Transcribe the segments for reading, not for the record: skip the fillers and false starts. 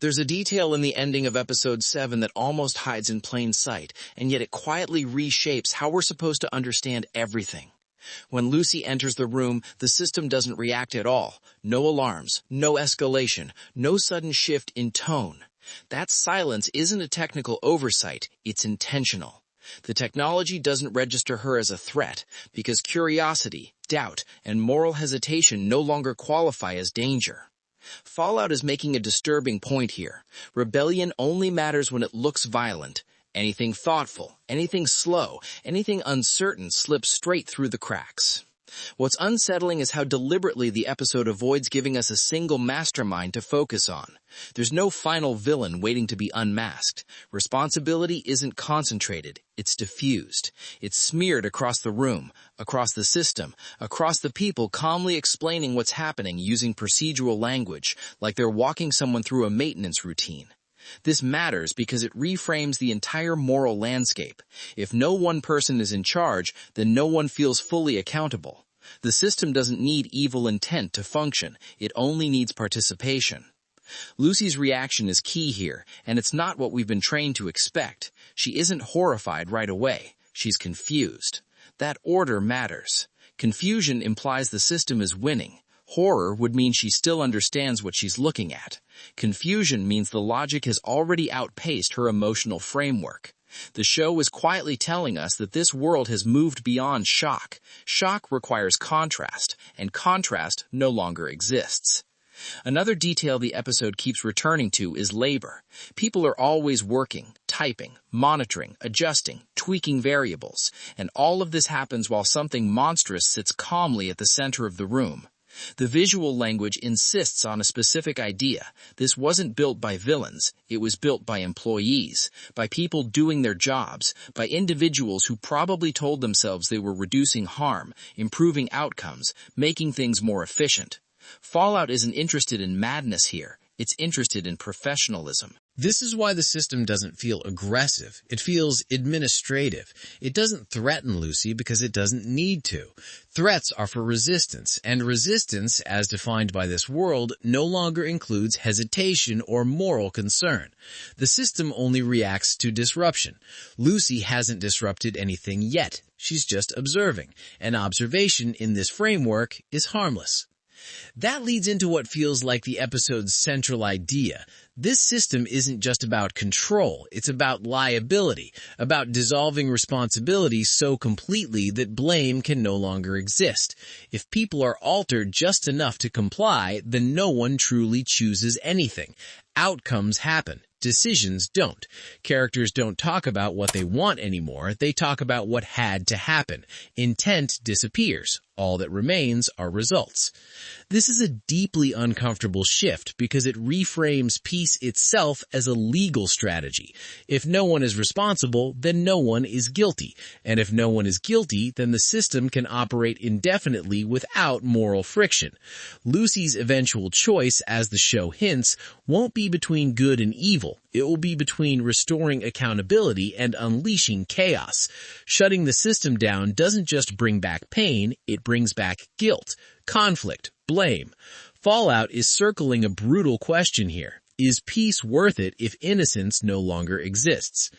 There's a detail in the ending of episode 7 that almost hides in plain sight, and yet it quietly reshapes how we're supposed to understand everything. When Lucy enters the room, the system doesn't react at all. No alarms, no escalation, no sudden shift in tone. That silence isn't a technical oversight, it's intentional. The technology doesn't register her as a threat, because curiosity, doubt, and moral hesitation no longer qualify as danger. Fallout is making a disturbing point here. Rebellion only matters when it looks violent. Anything thoughtful, anything slow, anything uncertain slips straight through the cracks. What's unsettling is how deliberately the episode avoids giving us a single mastermind to focus on. There's no final villain waiting to be unmasked. Responsibility isn't concentrated, it's diffused. It's smeared across the room, across the system, across the people calmly explaining what's happening using procedural language, like they're walking someone through a maintenance routine. This matters because it reframes the entire moral landscape. If no one person is in charge, then no one feels fully accountable. The system doesn't need evil intent to function, it only needs participation. Lucy's reaction is key here, and it's not what we've been trained to expect. She isn't horrified right away. She's confused. That order matters. Confusion implies the system is winning. Horror would mean she still understands what she's looking at. Confusion means the logic has already outpaced her emotional framework. The show is quietly telling us that this world has moved beyond shock. Shock requires contrast, and contrast no longer exists. Another detail the episode keeps returning to is labor. People are always working, typing, monitoring, adjusting, tweaking variables, and all of this happens while something monstrous sits calmly at the center of the room. The visual language insists on a specific idea. This wasn't built by villains. It was built by employees, by people doing their jobs, by individuals who probably told themselves they were reducing harm, improving outcomes, making things more efficient. Fallout isn't interested in madness here. It's interested in professionalism. This is why the system doesn't feel aggressive. It feels administrative. It doesn't threaten Lucy because it doesn't need to. Threats are for resistance, and resistance, as defined by this world, no longer includes hesitation or moral concern. The system only reacts to disruption. Lucy hasn't disrupted anything yet. She's just observing, and observation in this framework is harmless. That leads into what feels like the episode's central idea. This system isn't just about control, it's about liability, about dissolving responsibility so completely that blame can no longer exist. If people are altered just enough to comply, then no one truly chooses anything. Outcomes happen. Decisions don't. Characters don't talk about what they want anymore, they talk about what had to happen. Intent disappears. All that remains are results. This is a deeply uncomfortable shift because it reframes peace itself as a legal strategy. If no one is responsible, then no one is guilty. And if no one is guilty, then the system can operate indefinitely without moral friction. Lucy's eventual choice, as the show hints, won't be between good and evil. It will be between restoring accountability and unleashing chaos. Shutting the system down doesn't just bring back pain, it brings back guilt, conflict, blame. Fallout is circling a brutal question here. Is peace worth it if innocence no longer exists?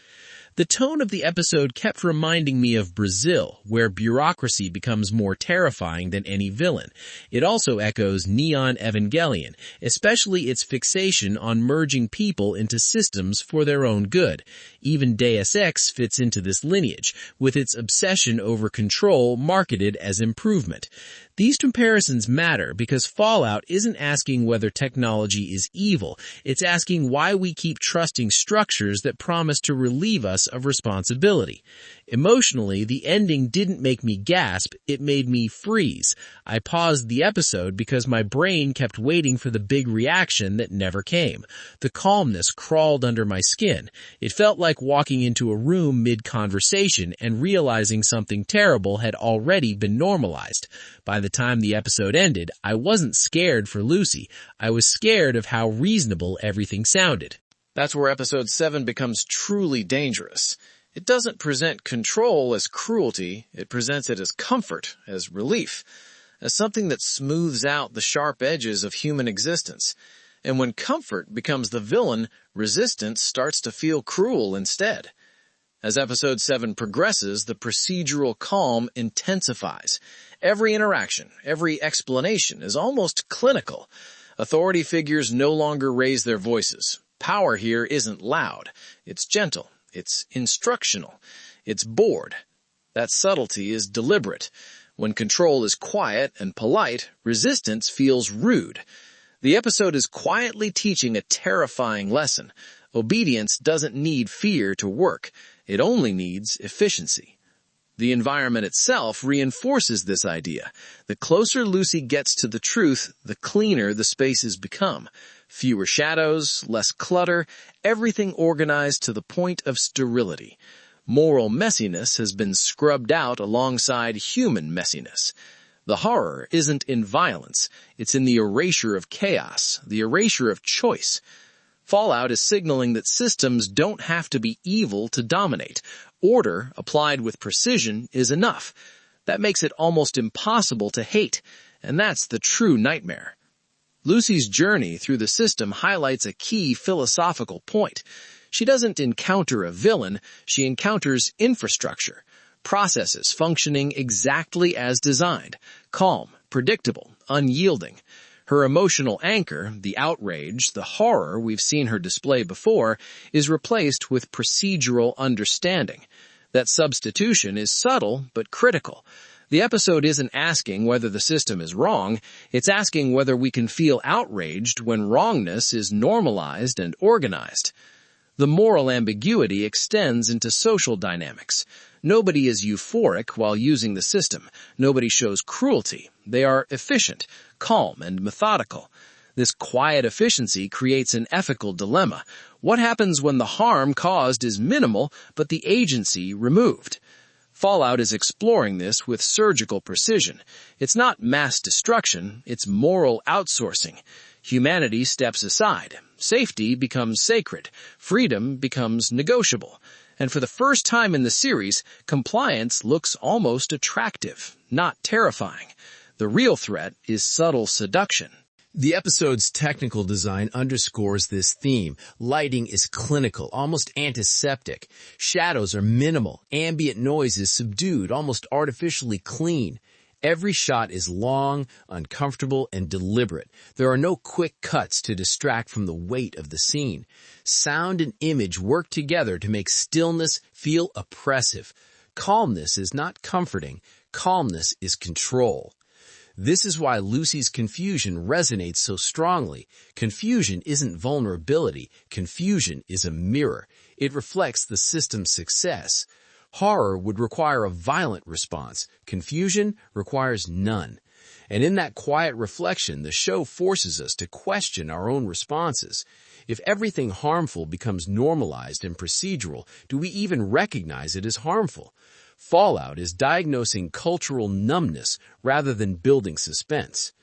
The tone of the episode kept reminding me of Brazil, where bureaucracy becomes more terrifying than any villain. It also echoes Neon Evangelion, especially its fixation on merging people into systems for their own good. Even Deus Ex fits into this lineage, with its obsession over control marketed as improvement. These comparisons matter because Fallout isn't asking whether technology is evil. It's asking why we keep trusting structures that promise to relieve us of responsibility. Emotionally, the ending didn't make me gasp, it made me freeze. I paused the episode because my brain kept waiting for the big reaction that never came. The calmness crawled under my skin. It felt like walking into a room mid-conversation and realizing something terrible had already been normalized. By the time the episode ended, I wasn't scared for Lucy. I was scared of how reasonable everything sounded. That's where episode 7 becomes truly dangerous. It doesn't present control as cruelty, it presents it as comfort, as relief, as something that smooths out the sharp edges of human existence. And when comfort becomes the villain, resistance starts to feel cruel instead. As episode 7 progresses, the procedural calm intensifies. Every interaction, every explanation is almost clinical. Authority figures no longer raise their voices. Power here isn't loud. It's gentle. It's instructional. It's bored. That subtlety is deliberate. When control is quiet and polite, resistance feels rude. The episode is quietly teaching a terrifying lesson. Obedience doesn't need fear to work. It only needs efficiency. The environment itself reinforces this idea. The closer Lucy gets to the truth, the cleaner the spaces become. Fewer shadows, less clutter, everything organized to the point of sterility. Moral messiness has been scrubbed out alongside human messiness. The horror isn't in violence, it's in the erasure of chaos, the erasure of choice. Fallout is signaling that systems don't have to be evil to dominate. Order, applied with precision, is enough. That makes it almost impossible to hate, and that's the true nightmare. Lucy's journey through the system highlights a key philosophical point. She doesn't encounter a villain, she encounters infrastructure. Processes functioning exactly as designed, calm, predictable, unyielding. Her emotional anchor, the outrage, the horror we've seen her display before, is replaced with procedural understanding. That substitution is subtle but critical. The episode isn't asking whether the system is wrong, it's asking whether we can feel outraged when wrongness is normalized and organized. The moral ambiguity extends into social dynamics. Nobody is euphoric while using the system. Nobody shows cruelty. They are efficient, calm, and methodical. This quiet efficiency creates an ethical dilemma. What happens when the harm caused is minimal, but the agency removed? Fallout is exploring this with surgical precision. It's not mass destruction, it's moral outsourcing. Humanity steps aside. Safety becomes sacred. Freedom becomes negotiable. And for the first time in the series, compliance looks almost attractive, not terrifying. The real threat is subtle seduction. The episode's technical design underscores this theme. Lighting is clinical, almost antiseptic. Shadows are minimal. Ambient noise is subdued, almost artificially clean. Every shot is long, uncomfortable, and deliberate. There are no quick cuts to distract from the weight of the scene. Sound and image work together to make stillness feel oppressive. Calmness is not comforting. Calmness is control. This is why Lucy's confusion resonates so strongly. Confusion isn't vulnerability. Confusion is a mirror. It reflects the system's success. Horror would require a violent response. Confusion requires none. And in that quiet reflection, the show forces us to question our own responses. If everything harmful becomes normalized and procedural, do we even recognize it as harmful? Fallout is diagnosing cultural numbness rather than building suspense.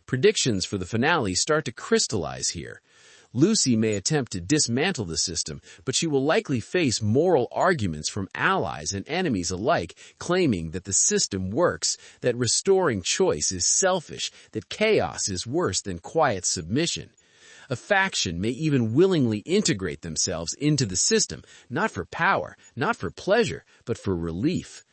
Predictions for the finale start to crystallize here. Lucy may attempt to dismantle the system, but she will likely face moral arguments from allies and enemies alike, claiming that the system works, that restoring choice is selfish, that chaos is worse than quiet submission. A faction may even willingly integrate themselves into the system, not for power, not for pleasure, but for relief.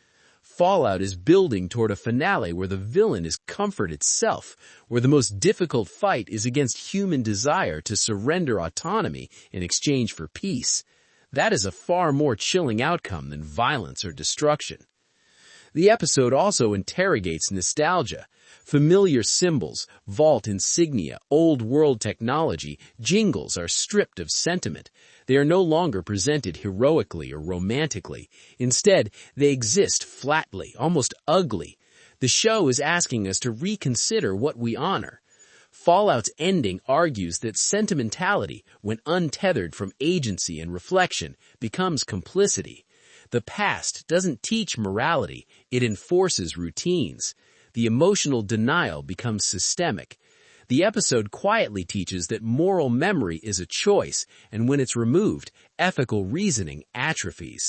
Fallout is building toward a finale where the villain is comfort itself, where the most difficult fight is against human desire to surrender autonomy in exchange for peace. That is a far more chilling outcome than violence or destruction. The episode also interrogates nostalgia. Familiar symbols, vault insignia, old-world technology, jingles are stripped of sentiment. They are no longer presented heroically or romantically. Instead, they exist flatly, almost ugly. The show is asking us to reconsider what we honor. Fallout's ending argues that sentimentality, when untethered from agency and reflection, becomes complicity. The past doesn't teach morality, it enforces routines. The emotional denial becomes systemic. The episode quietly teaches that moral memory is a choice, and when it's removed, ethical reasoning atrophies.